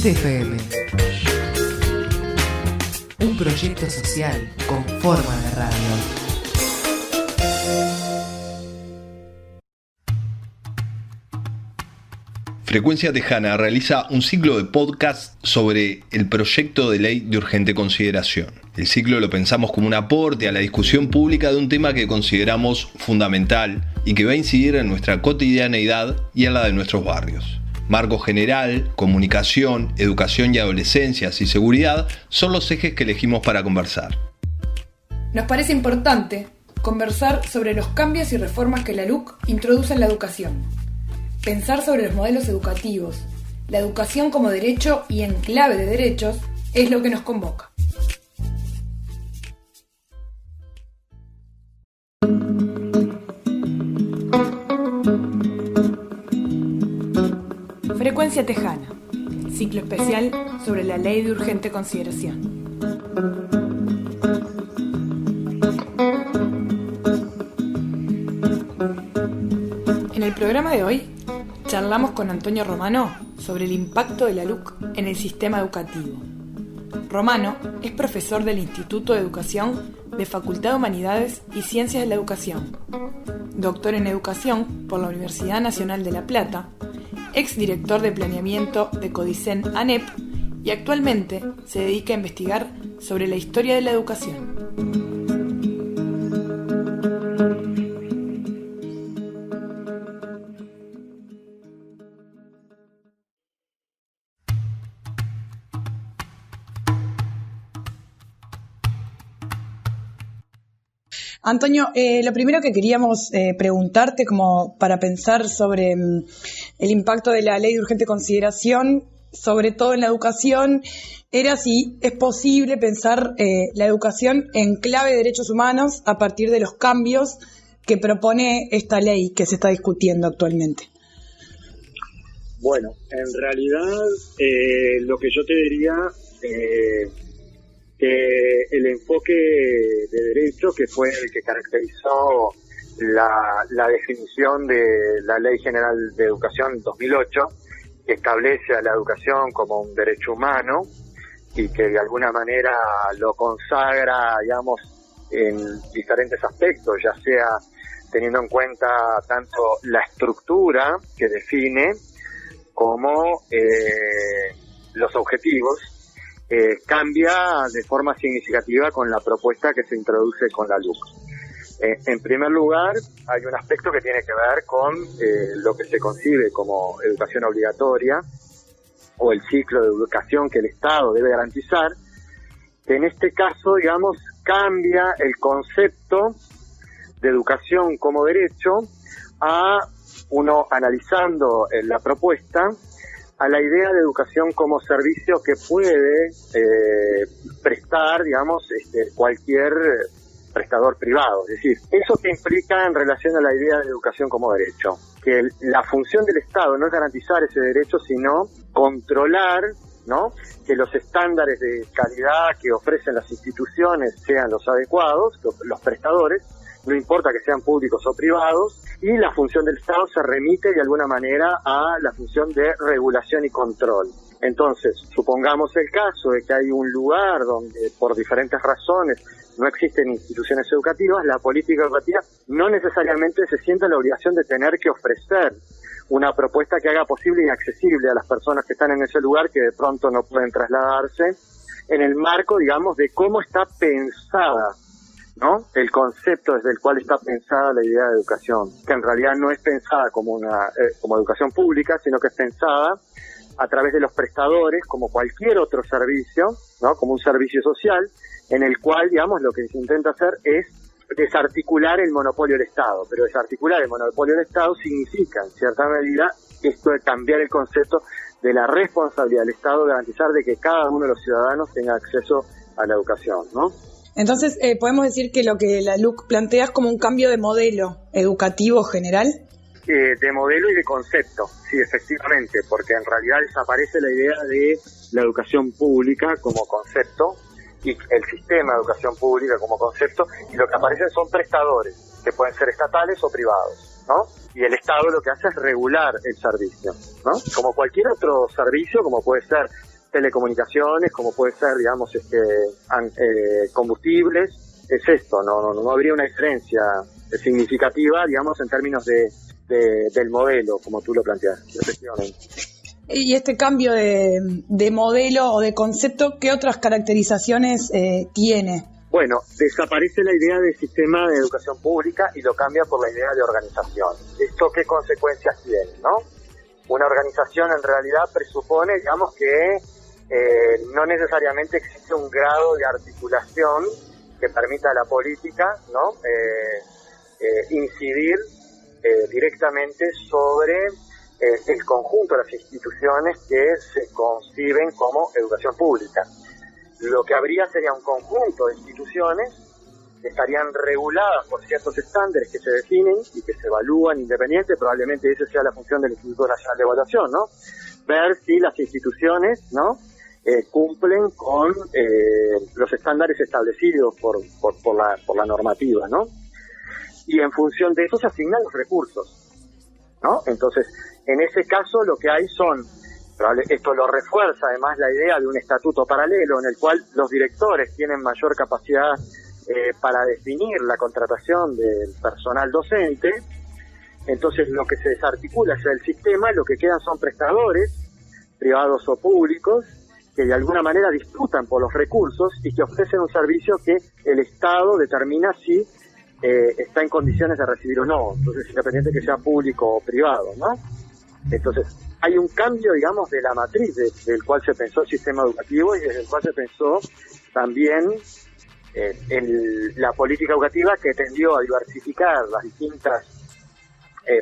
Puente FM. Un proyecto social con forma de radio. Frecuencia Tejana realiza un ciclo de podcast sobre el proyecto de ley de urgente consideración. El ciclo lo pensamos como un aporte a la discusión pública de un tema que consideramos fundamental y que va a incidir en nuestra cotidianeidad y en la de nuestros barrios. Marco general, comunicación, educación y adolescencias y seguridad son los ejes que elegimos para conversar. Nos parece importante conversar sobre los cambios y reformas que la LUC introduce en la educación. Pensar sobre los modelos educativos, la educación como derecho y en clave de derechos es lo que nos convoca. Frecuencia Tejana, ciclo especial sobre la ley de urgente consideración. En el programa de hoy charlamos con Antonio Romano sobre el impacto de la LUC en el sistema educativo. Romano es profesor del Instituto de Educación de Facultad de Humanidades y Ciencias de la Educación, doctor en Educación por la Universidad Nacional de La Plata, exdirector de Planeamiento de Codicen ANEP y actualmente se dedica a investigar sobre la historia de la educación. Antonio, lo primero que queríamos preguntarte, como para pensar sobre el impacto de la ley de urgente consideración, sobre todo en la educación, era si es posible pensar la educación en clave de derechos humanos a partir de los cambios que propone esta ley que se está discutiendo actualmente. Bueno, en realidad lo que yo te diría... que el enfoque de derecho, que fue el que caracterizó la definición de la Ley General de Educación 2008, que establece a la educación como un derecho humano y que de alguna manera lo consagra, digamos, en diferentes aspectos, ya sea teniendo en cuenta tanto la estructura que define como los objetivos. Cambia de forma significativa con la propuesta que se introduce con la LUC. En primer lugar, hay un aspecto que tiene que ver con lo que se concibe como educación obligatoria o el ciclo de educación que el Estado debe garantizar, que en este caso, digamos, cambia el concepto de educación como derecho a uno analizando la propuesta a la idea de educación como servicio que puede prestar, digamos, cualquier prestador privado. Es decir, ¿eso que implica en relación a la idea de educación como derecho? Que la función del Estado no es garantizar ese derecho, sino controlar, ¿no?, que los estándares de calidad que ofrecen las instituciones sean los adecuados, los prestadores, no importa que sean públicos o privados, y la función del Estado se remite de alguna manera a la función de regulación y control. Entonces, supongamos el caso de que hay un lugar donde por diferentes razones no existen instituciones educativas, la política educativa no necesariamente se siente en la obligación de tener que ofrecer una propuesta que haga posible y accesible a las personas que están en ese lugar que de pronto no pueden trasladarse, en el marco, digamos, de cómo está pensada, ¿no?, el concepto desde el cual está pensada la idea de educación, que en realidad no es pensada como como educación pública, sino que es pensada a través de los prestadores como cualquier otro servicio, ¿no?, como un servicio social, en el cual, digamos, lo que se intenta hacer es desarticular el monopolio del Estado, pero desarticular el monopolio del Estado significa, en cierta medida, esto de cambiar el concepto de la responsabilidad del Estado de garantizar de que cada uno de los ciudadanos tenga acceso a la educación, ¿no? Entonces, ¿podemos decir que lo que la LUC plantea es como un cambio de modelo educativo general? De modelo y de concepto, sí, efectivamente, porque en realidad desaparece la idea de la educación pública como concepto y el sistema de educación pública como concepto, y lo que aparecen son prestadores, que pueden ser estatales o privados, ¿no? Y el Estado lo que hace es regular el servicio, ¿no? Como cualquier otro servicio, como puede ser telecomunicaciones, como puede ser, digamos, combustibles, es esto, no habría una diferencia significativa, digamos, en términos del modelo, como tú lo planteas, efectivamente. Y este cambio de modelo o de concepto, ¿qué otras caracterizaciones tiene? Bueno, desaparece la idea de sistema de educación pública y lo cambia por la idea de organización. ¿Esto qué consecuencias tiene, no? Una organización en realidad presupone, digamos, que no necesariamente existe un grado de articulación que permita a la política, ¿no? Incidir directamente sobre el conjunto de las instituciones que se conciben como educación pública. Lo que habría sería un conjunto de instituciones que estarían reguladas por ciertos estándares que se definen y que se evalúan independiente. Probablemente esa sea la función del Instituto Nacional de Evaluación, ¿no? Ver si las instituciones, ¿no?, cumplen con los estándares establecidos por la normativa, ¿no? Y en función de eso se asignan los recursos, ¿no? Entonces, en ese caso lo que hay son, esto lo refuerza además la idea de un estatuto paralelo en el cual los directores tienen mayor capacidad para definir la contratación del personal docente. Entonces lo que se desarticula es el sistema y lo que quedan son prestadores, privados o públicos, que de alguna manera disputan por los recursos y que ofrecen un servicio que el Estado determina si está en condiciones de recibir o no. Entonces, independiente que sea público o privado, ¿no? Entonces, hay un cambio, digamos, de la matriz del cual se pensó el sistema educativo y desde el cual se pensó también la política educativa, que tendió a diversificar las distintas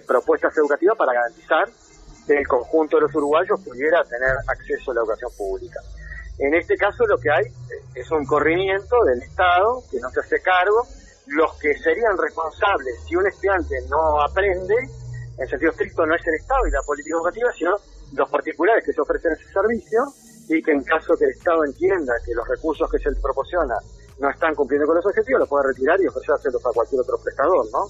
propuestas educativas para garantizar que el conjunto de los uruguayos pudiera tener acceso a la educación pública. En este caso lo que hay es un corrimiento del Estado que no se hace cargo. Los que serían responsables si un estudiante no aprende, en sentido estricto, no es el Estado y la política educativa, sino los particulares que se ofrecen ese servicio, y que en caso que el Estado entienda que los recursos que se le proporciona no están cumpliendo con los objetivos, lo puede retirar y ofrecérselos a cualquier otro prestador, ¿no?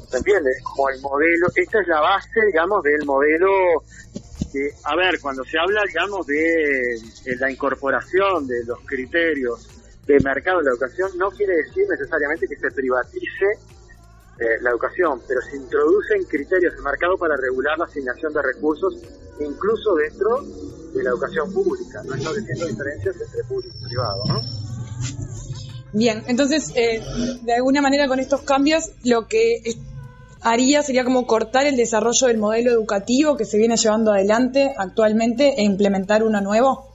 ¿Se entiende? Como el modelo, esta es la base, digamos, del modelo que, a ver, cuando se habla, digamos, de la incorporación de los criterios de mercado de la educación, no quiere decir necesariamente que se privatice la educación, pero se introducen criterios de mercado para regular la asignación de recursos, incluso dentro de la educación pública, no estableciendo diferencias entre público y privado, ¿no? Bien, entonces, de alguna manera con estos cambios, lo que haría sería como cortar el desarrollo del modelo educativo que se viene llevando adelante actualmente e implementar uno nuevo.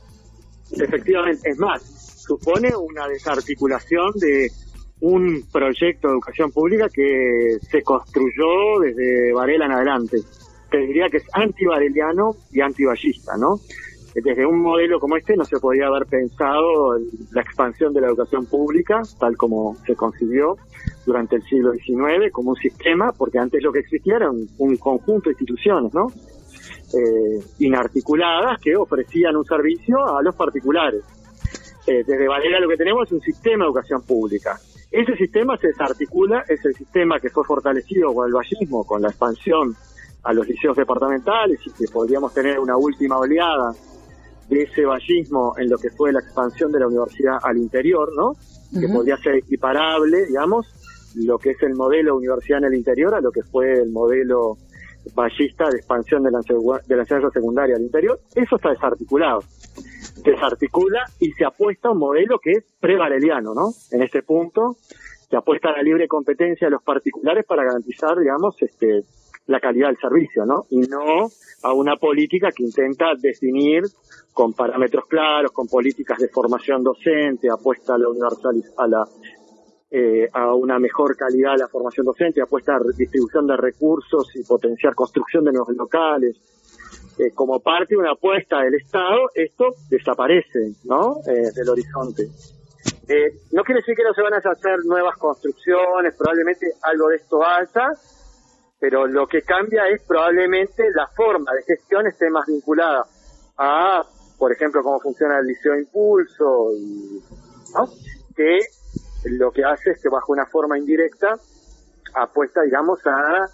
Efectivamente, es más, supone una desarticulación de un proyecto de educación pública que se construyó desde Varela en adelante. Te diría que es antivareliano y antivallista, ¿no? Desde un modelo como este no se podía haber pensado la expansión de la educación pública, tal como se concibió durante el siglo XIX, como un sistema, porque antes lo que existía era un conjunto de instituciones, ¿no? Inarticuladas, que ofrecían un servicio a los particulares. Desde Varela lo que tenemos es un sistema de educación pública. Ese sistema se desarticula, es el sistema que fue fortalecido con el vallismo, con la expansión a los liceos departamentales, y que podríamos tener una última oleada de ese vallismo en lo que fue la expansión de la universidad al interior, ¿no? Uh-huh. Que podría ser equiparable, digamos, lo que es el modelo universidad en el interior a lo que fue el modelo vallista de expansión de la enseñanza secundaria al interior. Eso está desarticulado. Desarticula y se apuesta a un modelo que es prevareliano, ¿no? En este punto se apuesta a la libre competencia de los particulares para garantizar, digamos, la calidad del servicio, ¿no? Y no a una política que intenta definir con parámetros claros, con políticas de formación docente, apuesta a la a una mejor calidad de la formación docente, apuesta a distribución de recursos y potenciar construcción de nuevos locales. Como parte de una apuesta del Estado, esto desaparece, ¿no? Del horizonte. No quiere decir que no se van a hacer nuevas construcciones, probablemente algo de esto haya, pero lo que cambia es probablemente la forma de gestión esté más vinculada a, por ejemplo, cómo funciona el Liceo Impulso, ¿no? Que lo que hace es que bajo una forma indirecta apuesta, digamos, a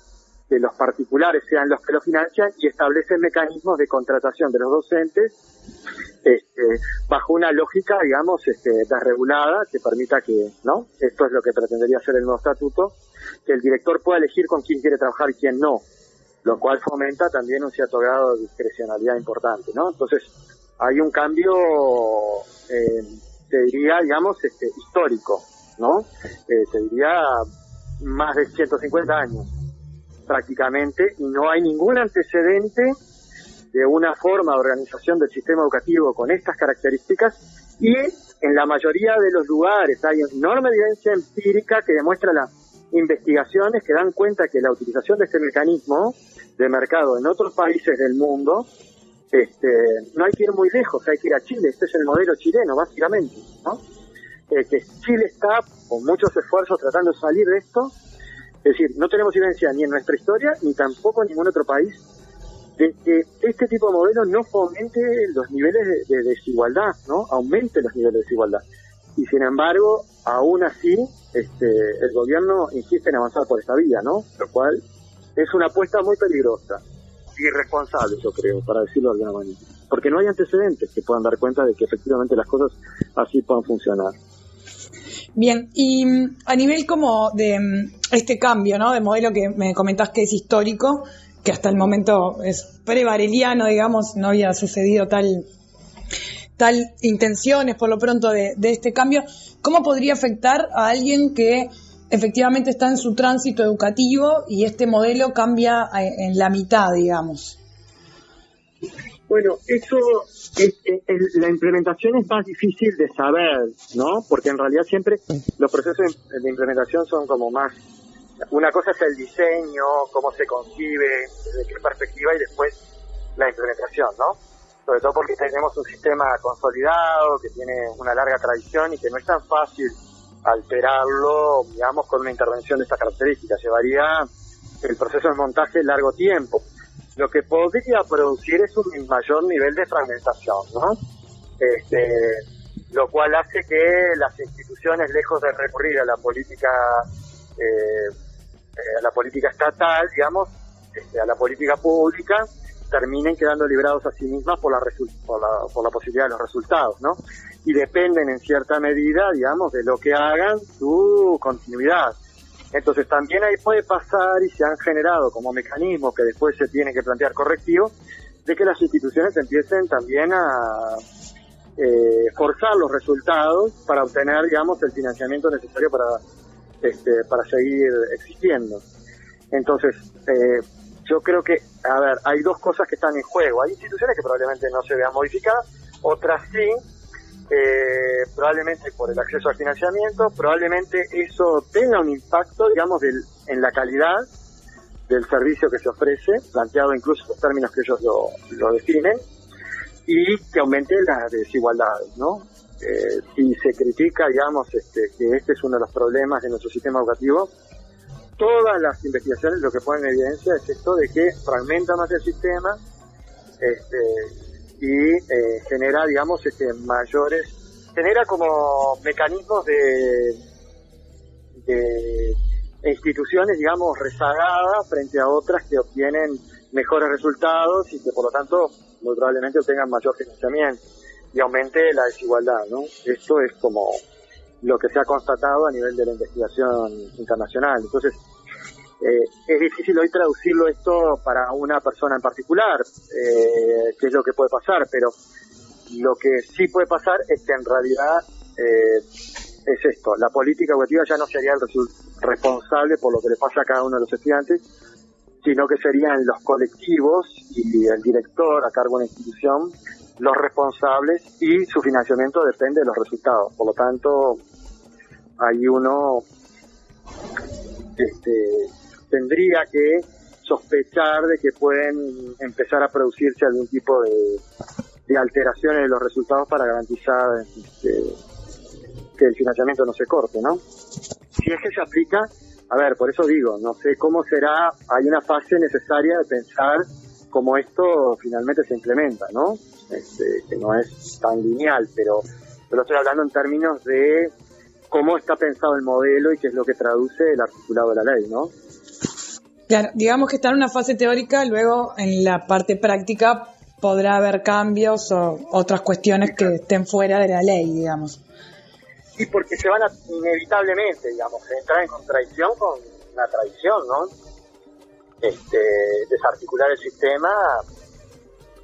los particulares sean los que lo financian y establecen mecanismos de contratación de los docentes bajo una lógica, digamos, desregulada que permita que, ¿no? Esto es lo que pretendería hacer el nuevo estatuto, que el director pueda elegir con quién quiere trabajar y quién no, lo cual fomenta también un cierto grado de discrecionalidad importante, ¿no? Entonces, hay un cambio, te diría, digamos, histórico, ¿no? Te diría más de 150 años, prácticamente, y no hay ningún antecedente de una forma de organización del sistema educativo con estas características, y en la mayoría de los lugares hay enorme evidencia empírica que demuestra las investigaciones que dan cuenta que la utilización de este mecanismo de mercado en otros países del mundo, no hay que ir muy lejos, hay que ir a Chile. Este es el modelo chileno, básicamente, ¿no? Que Chile está con muchos esfuerzos tratando de salir de esto. Es decir, no tenemos evidencia ni en nuestra historia, ni tampoco en ningún otro país, de que este tipo de modelo no fomente los niveles de desigualdad, ¿no? Aumente los niveles de desigualdad. Y sin embargo, aún así, el gobierno insiste en avanzar por esta vía, ¿no? Lo cual es una apuesta muy peligrosa, irresponsable, yo creo, para decirlo de alguna manera. Porque no hay antecedentes que puedan dar cuenta de que efectivamente las cosas así puedan funcionar. Bien, y a nivel como de este cambio, ¿no? De modelo que me comentás que es histórico, que hasta el momento es pre-bareliano, digamos, no había sucedido tal intenciones por lo pronto de este cambio, ¿cómo podría afectar a alguien que efectivamente está en su tránsito educativo y este modelo cambia en la mitad, digamos? Bueno, eso la implementación es más difícil de saber, ¿no? Porque en realidad siempre los procesos de implementación son como más, una cosa es el diseño, cómo se concibe, desde qué perspectiva, y después la implementación, ¿no? Sobre todo porque tenemos un sistema consolidado, que tiene una larga tradición y que no es tan fácil alterarlo, digamos, con una intervención de estas características. Llevaría el proceso de montaje largo tiempo. Lo que podría producir es un mayor nivel de fragmentación, ¿no? Lo cual hace que las instituciones, lejos de recurrir a la política estatal, digamos, a la política pública, terminen quedando librados a sí mismas por la posibilidad de los resultados, ¿no? Y dependen en cierta medida, digamos, de lo que hagan su continuidad. Entonces también ahí puede pasar, y se han generado como mecanismos que después se tienen que plantear correctivos, de que las instituciones empiecen también a forzar los resultados para obtener, digamos, el financiamiento necesario para seguir existiendo. Entonces, yo creo que, hay dos cosas que están en juego. Hay instituciones que probablemente no se vean modificadas, otras sí, probablemente por el acceso al financiamiento, probablemente eso tenga un impacto, digamos, en la calidad del servicio que se ofrece, planteado incluso en los términos que ellos lo definen, y que aumente las desigualdades, ¿no? Si se critica, digamos, que este es uno de los problemas de nuestro sistema educativo, todas las investigaciones lo que ponen en evidencia es esto de que fragmenta más el sistema, y genera, digamos, genera como mecanismos de instituciones, digamos, rezagadas frente a otras que obtienen mejores resultados y que por lo tanto muy probablemente obtengan mayor financiamiento y aumente la desigualdad, ¿no? Esto es como lo que se ha constatado a nivel de la investigación internacional. Entonces, es difícil hoy traducirlo esto para una persona en particular, qué es lo que puede pasar, pero lo que sí puede pasar es que en realidad es esto: la política educativa ya no sería el responsable por lo que le pasa a cada uno de los estudiantes, sino que serían los colectivos y el director a cargo de una institución los responsables, y su financiamiento depende de los resultados. Por lo tanto, ahí uno tendría que sospechar de que pueden empezar a producirse algún tipo de alteraciones de los resultados para garantizar que el financiamiento no se corte, ¿no? Si es que se aplica, por eso digo, no sé cómo será, hay una fase necesaria de pensar cómo esto finalmente se implementa, ¿no? Que no es tan lineal, pero estoy hablando en términos de cómo está pensado el modelo y qué es lo que traduce el articulado de la ley, ¿no? Claro, digamos que está en una fase teórica, luego en la parte práctica podrá haber cambios o otras cuestiones que estén fuera de la ley, digamos. Sí, porque se van a, inevitablemente, digamos, entrar en contradicción con la tradición, ¿no? Desarticular el sistema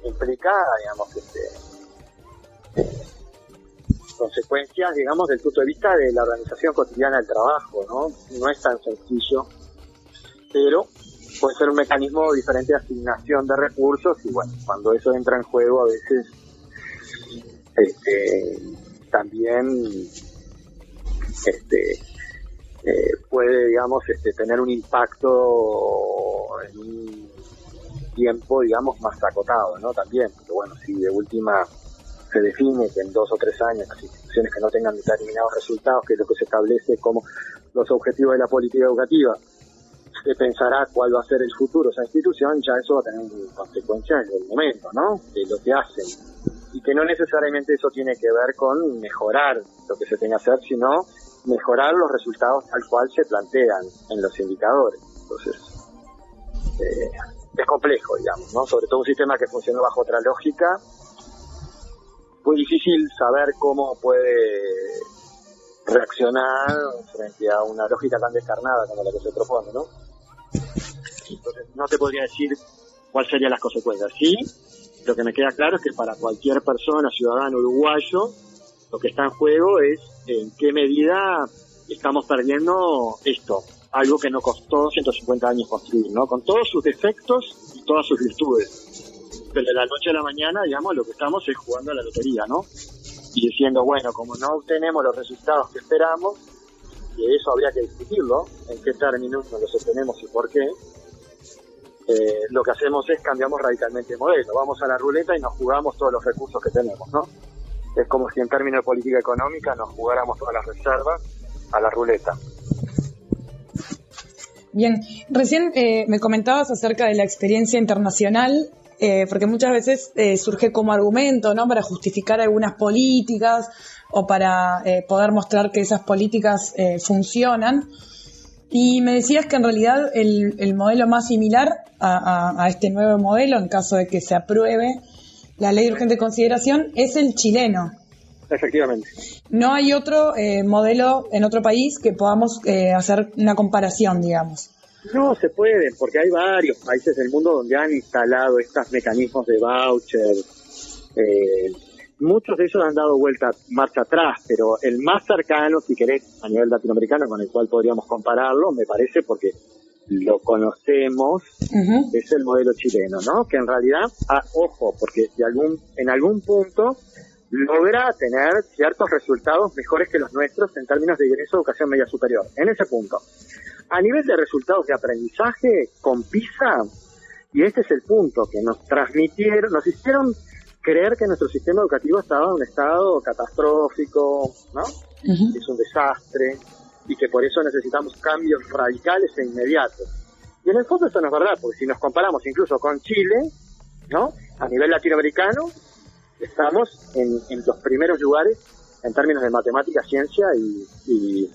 implica, digamos, consecuencias, digamos, desde el punto de vista de la organización cotidiana del trabajo, ¿no? No es tan sencillo, pero puede ser un mecanismo diferente de asignación de recursos y bueno, cuando eso entra en juego a veces también puede, digamos, tener un impacto en un tiempo, digamos, más acotado, ¿no? También, porque bueno, si de última se define que en 2 o 3 años las instituciones que no tengan determinados resultados, que es lo que se establece como los objetivos de la política educativa, se pensará cuál va a ser el futuro de esa institución, ya eso va a tener consecuencias en el momento, ¿no? De lo que hacen. Y que no necesariamente eso tiene que ver con mejorar lo que se tenga que hacer, sino mejorar los resultados tal cual se plantean en los indicadores. Entonces, es complejo, digamos, ¿no? Sobre todo un sistema que funciona bajo otra lógica, muy difícil saber cómo puede reaccionar frente a una lógica tan descarnada como la que se propone, ¿no? Entonces, no te podría decir cuáles serían las consecuencias. Sí, lo que me queda claro es que para cualquier persona, ciudadano uruguayo, lo que está en juego es en qué medida estamos perdiendo esto, algo que nos costó 150 años construir, ¿no? Con todos sus defectos y todas sus virtudes. Pero de la noche a la mañana, digamos, lo que estamos es jugando a la lotería, ¿no? Y diciendo, bueno, como no obtenemos los resultados que esperamos, y eso habría que discutirlo, en qué términos nos los obtenemos y por qué, lo que hacemos es cambiamos radicalmente de modelo, vamos a la ruleta y nos jugamos todos los recursos que tenemos, ¿no? Es como si en términos de política económica nos jugáramos todas las reservas a la ruleta. Bien, recién me comentabas acerca de la experiencia internacional, porque muchas veces surge como argumento, ¿no?, para justificar algunas políticas o para poder mostrar que esas políticas funcionan. Y me decías que en realidad el modelo más similar a este nuevo modelo, en caso de que se apruebe la ley de urgente consideración, es el chileno. Efectivamente. No hay otro modelo en otro país que podamos hacer una comparación, digamos. No se puede, porque hay varios países del mundo donde han instalado estos mecanismos de voucher. Muchos de ellos han dado marcha atrás, pero el más cercano, si querés, a nivel latinoamericano, con el cual podríamos compararlo, me parece, porque lo conocemos, es el modelo chileno, ¿no? Que en realidad, ojo, porque en algún punto logra tener ciertos resultados mejores que los nuestros en términos de ingreso a educación media superior. En ese punto. A nivel de resultados de aprendizaje, con PISA, y este es el punto que nos hicieron creer que nuestro sistema educativo estaba en un estado catastrófico, ¿no? Es un desastre, y que por eso necesitamos cambios radicales e inmediatos. Y en el fondo eso no es verdad, porque si nos comparamos incluso con Chile, ¿no?, a nivel latinoamericano, estamos en los primeros lugares en términos de matemática, ciencia y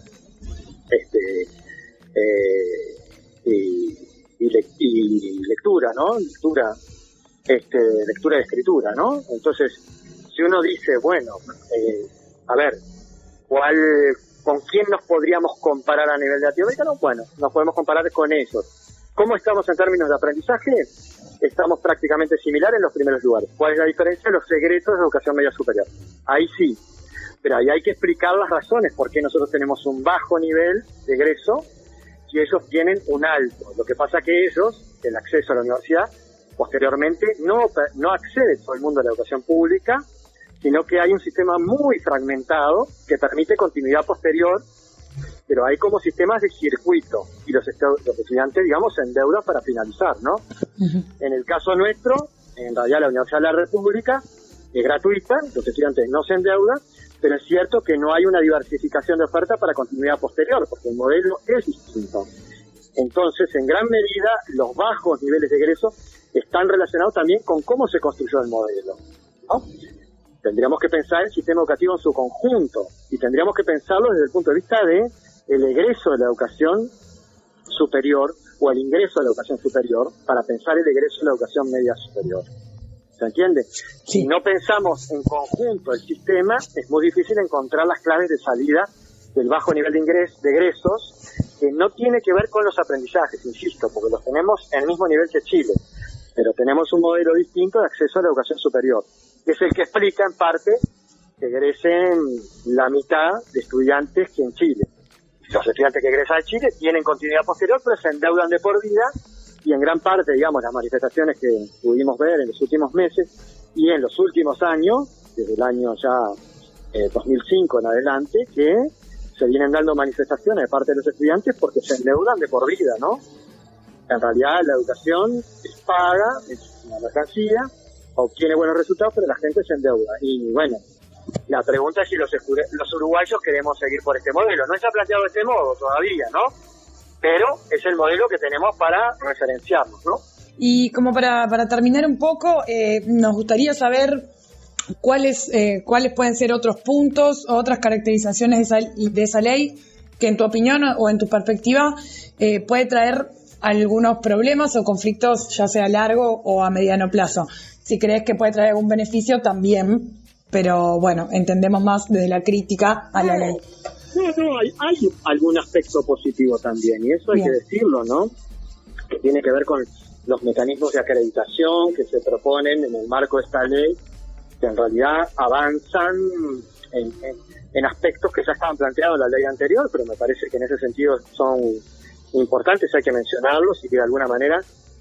lectura, ¿no? Lectura y escritura, ¿no? Entonces, si uno dice, bueno, a ver, ¿con quién nos podríamos comparar a nivel latinoamericano? Bueno, nos podemos comparar con ellos. ¿Cómo estamos en términos de aprendizaje? Estamos prácticamente similares en los primeros lugares. ¿Cuál es la diferencia? Los secretos de educación media superior. Ahí sí, pero ahí hay que explicar las razones por qué nosotros tenemos un bajo nivel de egreso y ellos tienen un alto. Lo que pasa que ellos, el acceso a la universidad, posteriormente no accede todo el mundo a la educación pública, sino que hay un sistema muy fragmentado que permite continuidad posterior, pero hay como sistemas de circuito y los estudiantes, digamos, se endeudan para finalizar, ¿no? En el caso nuestro, en realidad la Universidad de la República es gratuita, los estudiantes no se endeudan, pero es cierto que no hay una diversificación de oferta para continuidad posterior, porque el modelo es distinto. Entonces, en gran medida, los bajos niveles de egreso están relacionados también con cómo se construyó el modelo, ¿no? Tendríamos que pensar el sistema educativo en su conjunto y tendríamos que pensarlo desde el punto de vista de el egreso de la educación superior o el ingreso a la educación superior para pensar el egreso a la educación media superior. ¿Se entiende? Sí. Si no pensamos en conjunto el sistema, es muy difícil encontrar las claves de salida del bajo nivel de egresos, que no tiene que ver con los aprendizajes, insisto, porque los tenemos en el mismo nivel que Chile, pero tenemos un modelo distinto de acceso a la educación superior, que es el que explica en parte que egresen la mitad de estudiantes que en Chile. Los estudiantes que egresan de Chile tienen continuidad posterior, pero se endeudan de por vida, y en gran parte, digamos, las manifestaciones que pudimos ver en los últimos meses y en los últimos años, desde el año ya 2005 en adelante, que se vienen dando manifestaciones de parte de los estudiantes porque se endeudan de por vida, ¿no? En realidad la educación es paga, es una mercancía, obtiene buenos resultados, pero la gente se endeuda. Y bueno, la pregunta es si los uruguayos queremos seguir por este modelo. No se ha planteado de este modo todavía, ¿no? Pero es el modelo que tenemos para referenciarnos, ¿no? Y como para terminar un poco, nos gustaría saber cuáles pueden ser otros puntos o otras caracterizaciones de esa ley que en tu opinión o en tu perspectiva puede traer algunos problemas o conflictos, ya sea a largo o a mediano plazo. Si crees que puede traer algún beneficio, también, pero bueno, entendemos más desde la crítica a la ley. No, hay algún aspecto positivo también, y eso hay que decirlo, ¿no? Que tiene que ver con los mecanismos de acreditación que se proponen en el marco de esta ley, que en realidad avanzan en aspectos que ya estaban planteados en la ley anterior, pero me parece que en ese sentido son importantes, hay que mencionarlos y que de alguna manera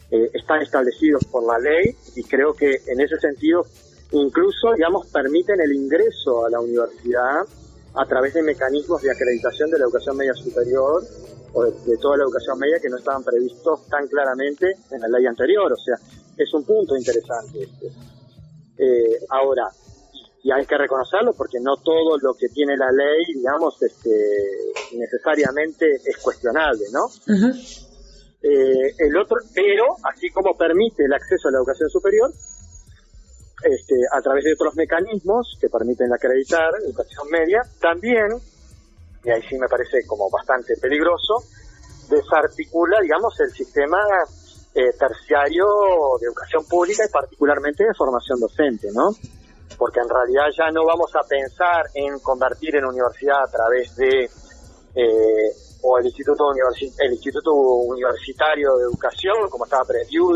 están establecidos por la ley, y creo que en ese sentido incluso, digamos, permiten el ingreso a la universidad a través de mecanismos de acreditación de la educación media superior o de toda la educación media que no estaban previstos tan claramente en la ley anterior. O sea, es un punto interesante ahora, y hay que reconocerlo porque no todo lo que tiene la ley, digamos, necesariamente es cuestionable, ¿no? Uh-huh. El otro, pero así como permite el acceso a la educación superior, a través de otros mecanismos que permiten acreditar educación media, también, y ahí sí me parece como bastante peligroso, desarticula, digamos, el sistema terciario de educación pública y particularmente de formación docente, ¿no? Porque en realidad ya no vamos a pensar en convertir en universidad a través de o el Instituto Universitario de Educación, como estaba previsto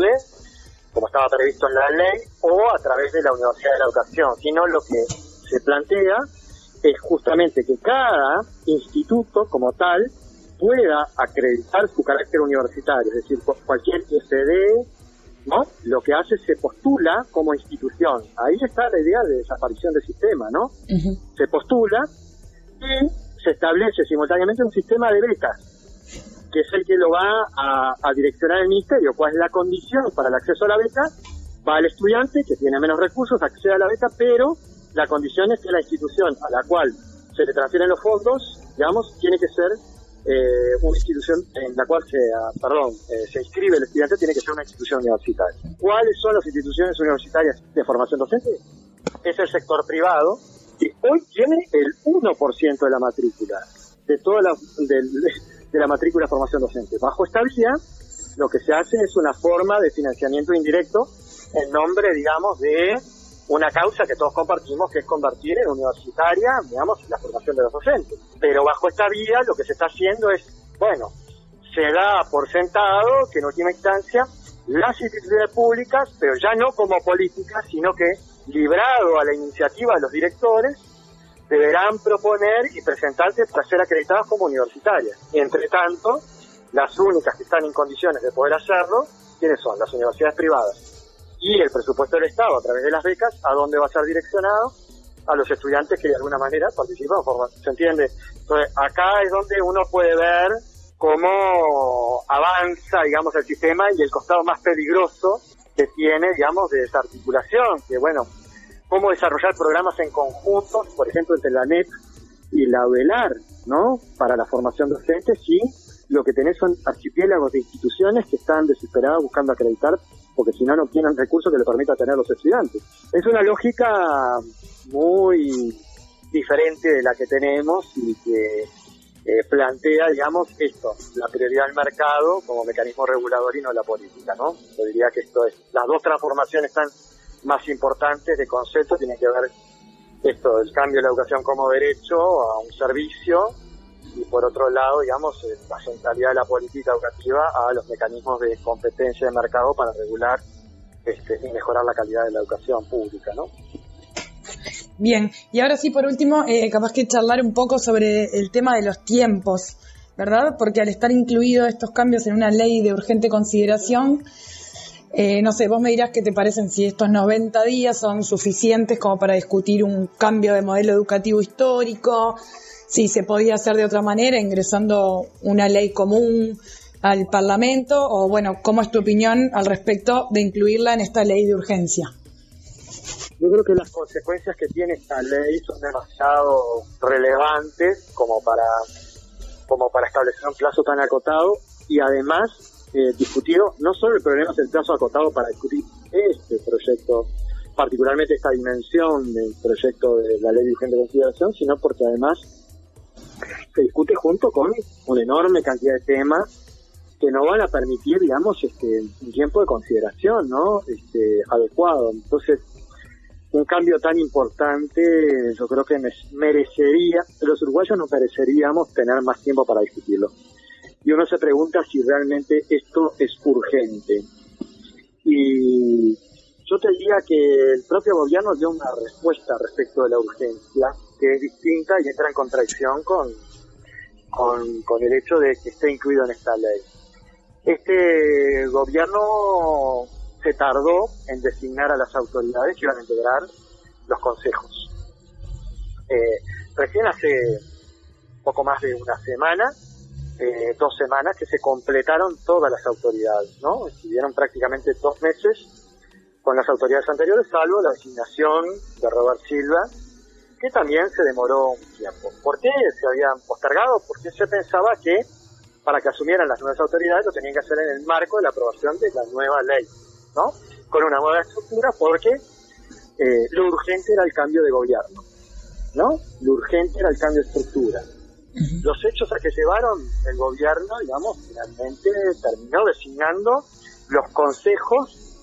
en la ley, o a través de la Universidad de la Educación, sino lo que se plantea es justamente que cada instituto como tal pueda acreditar su carácter universitario, es decir, cualquier IFD, ¿no? Lo que hace se postula como institución. Ahí está la idea de desaparición del sistema, ¿no? Uh-huh. Se postula y se establece simultáneamente un sistema de becas, que es el que lo va a direccionar el ministerio. ¿Cuál es la condición para el acceso a la beca? Va el estudiante que tiene menos recursos, accede a la beca, pero la condición es que la institución a la cual se le transfieren los fondos, digamos, tiene que ser una institución en la cual se inscribe el estudiante, tiene que ser una institución universitaria. ¿Cuáles son las instituciones universitarias de formación docente? Es el sector privado, que hoy tiene el 1% de la matrícula, de toda de la matrícula de formación docente. Bajo esta vía, lo que se hace es una forma de financiamiento indirecto en nombre, digamos, de una causa que todos compartimos, que es convertir en universitaria, digamos, la formación de los docentes. Pero bajo esta vía lo que se está haciendo es, bueno, se da por sentado que en última instancia las instituciones públicas, pero ya no como políticas, sino que librado a la iniciativa de los directores, deberán proponer y presentarse para ser acreditadas como universitarias. Y entre tanto, las únicas que están en condiciones de poder hacerlo, ¿quiénes son? Las universidades privadas. Y el presupuesto del Estado, a través de las becas, ¿a dónde va a ser direccionado? A los estudiantes que de alguna manera participan. ¿Se entiende? Entonces, acá es donde uno puede ver cómo avanza, digamos, el sistema y el costado más peligroso que tiene, digamos, de desarticulación, que bueno, cómo desarrollar programas en conjunto, por ejemplo, entre la NEP y la UELAR, ¿no? Para la formación docente, sí, lo que tenés son archipiélagos de instituciones que están desesperadas buscando acreditar, porque si no, no tienen recursos que le permita tener a los estudiantes. Es una lógica muy diferente de la que tenemos y plantea, digamos, esto, la prioridad del mercado como mecanismo regulador y no la política, ¿no? Yo diría que esto es, las dos transformaciones están más importantes de concepto, tienen que ver esto, el cambio de la educación como derecho a un servicio, y por otro lado, digamos, la centralidad de la política educativa a los mecanismos de competencia de mercado para regular y mejorar la calidad de la educación pública, ¿no? Bien, y ahora sí, por último, capaz que charlar un poco sobre el tema de los tiempos, ¿verdad? Porque al estar incluidos estos cambios en una ley de urgente consideración, no sé, vos me dirás qué te parecen, si estos 90 días son suficientes como para discutir un cambio de modelo educativo histórico, si se podía hacer de otra manera, ingresando una ley común al Parlamento, o bueno, ¿cómo es tu opinión al respecto de incluirla en esta ley de urgencia? Yo creo que las consecuencias que tiene esta ley son demasiado relevantes como para establecer un plazo tan acotado, y además discutido no solo el problema del plazo acotado para discutir este proyecto, particularmente esta dimensión del proyecto de la ley de urgente consideración, sino porque además se discute junto con una enorme cantidad de temas que no van a permitir, digamos, un tiempo de consideración, ¿no? Adecuado. Entonces, un cambio tan importante, yo creo que merecería, los uruguayos nos mereceríamos tener más tiempo para discutirlo. Y uno se pregunta si realmente esto es urgente. Y yo te diría que el propio gobierno dio una respuesta respecto de la urgencia, que es distinta y entra en contradicción con el hecho de que esté incluido en esta ley. Este gobierno se tardó en designar a las autoridades que iban a integrar los consejos. Recién hace poco más de una semana, 2 semanas, que se completaron todas las autoridades, ¿no? Estuvieron prácticamente 2 meses con las autoridades anteriores, salvo la designación de Robert Silva, que también se demoró un tiempo. ¿Por qué se habían postergado? Porque se pensaba que para que asumieran las nuevas autoridades lo tenían que hacer en el marco de la aprobación de la nueva ley, ¿no? Con una nueva estructura, porque lo urgente era el cambio de gobierno, ¿no? Lo urgente era el cambio de estructura. Los hechos a que llevaron el gobierno, digamos, finalmente terminó designando los consejos,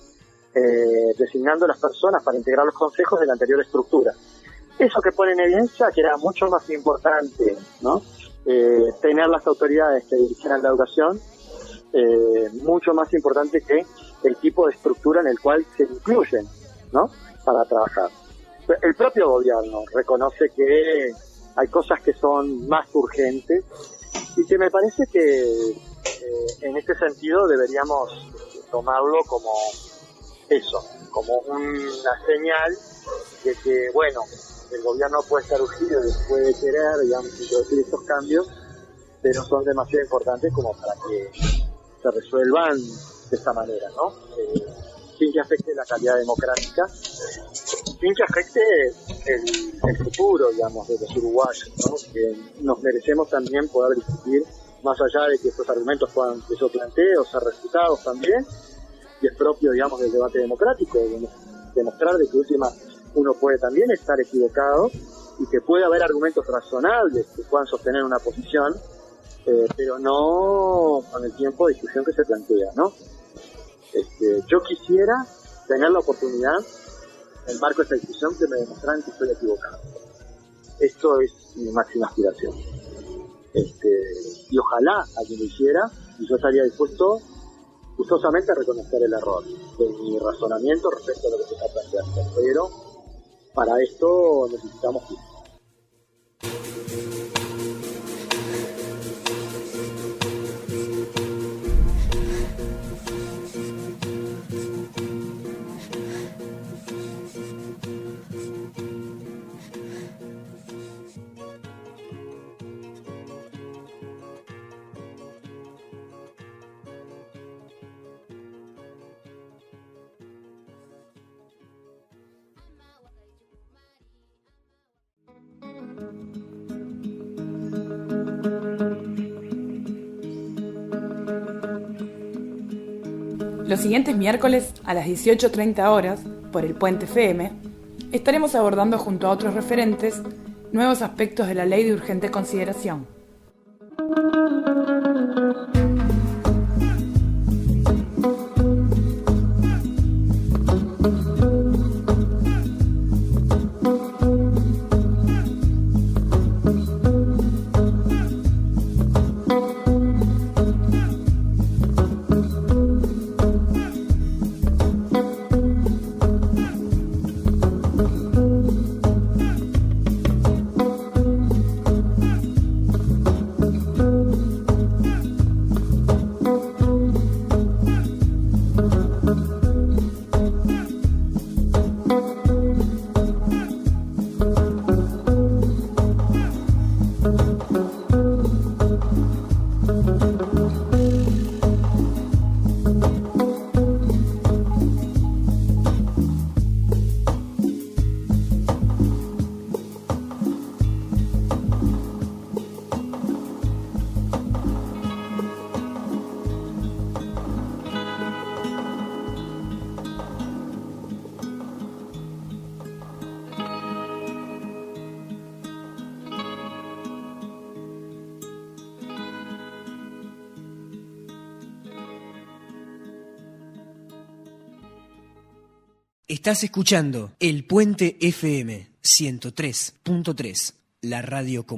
designando las personas para integrar los consejos de la anterior estructura. Eso que pone en evidencia que era mucho más importante, ¿no? Tener las autoridades que dirigieran la educación, mucho más importante que el tipo de estructura en el cual se incluyen, ¿no? Para trabajar. El propio gobierno reconoce que hay cosas que son más urgentes y que me parece que en este sentido deberíamos tomarlo como eso, como una señal de que, bueno, el gobierno puede estar urgido y puede querer, digamos, introducir estos cambios, pero son demasiado importantes como para que se resuelvan de esta manera, ¿no? Sin que afecte la calidad democrática, sin que afecte el futuro, digamos, de los uruguayos, ¿no? Que nos merecemos también poder discutir, más allá de que estos argumentos puedan, que yo planteo, ser refutados también, y es propio, digamos, del debate democrático, demostrar de que última uno puede también estar equivocado y que puede haber argumentos razonables que puedan sostener una posición, pero no con el tiempo de discusión que se plantea, ¿no? Yo quisiera tener la oportunidad, en el marco de esta discusión, que me demostraran que estoy equivocado. Esto es mi máxima aspiración. Y ojalá alguien lo hiciera, y yo estaría dispuesto gustosamente a reconocer el error de mi razonamiento respecto a lo que se está planteando. Pero para esto necesitamos tiempo. Los siguientes miércoles a las 18:30 horas, por el Puente FM, estaremos abordando junto a otros referentes nuevos aspectos de la Ley de Urgente Consideración. Estás escuchando El Puente FM 103.3, la radio comunitaria.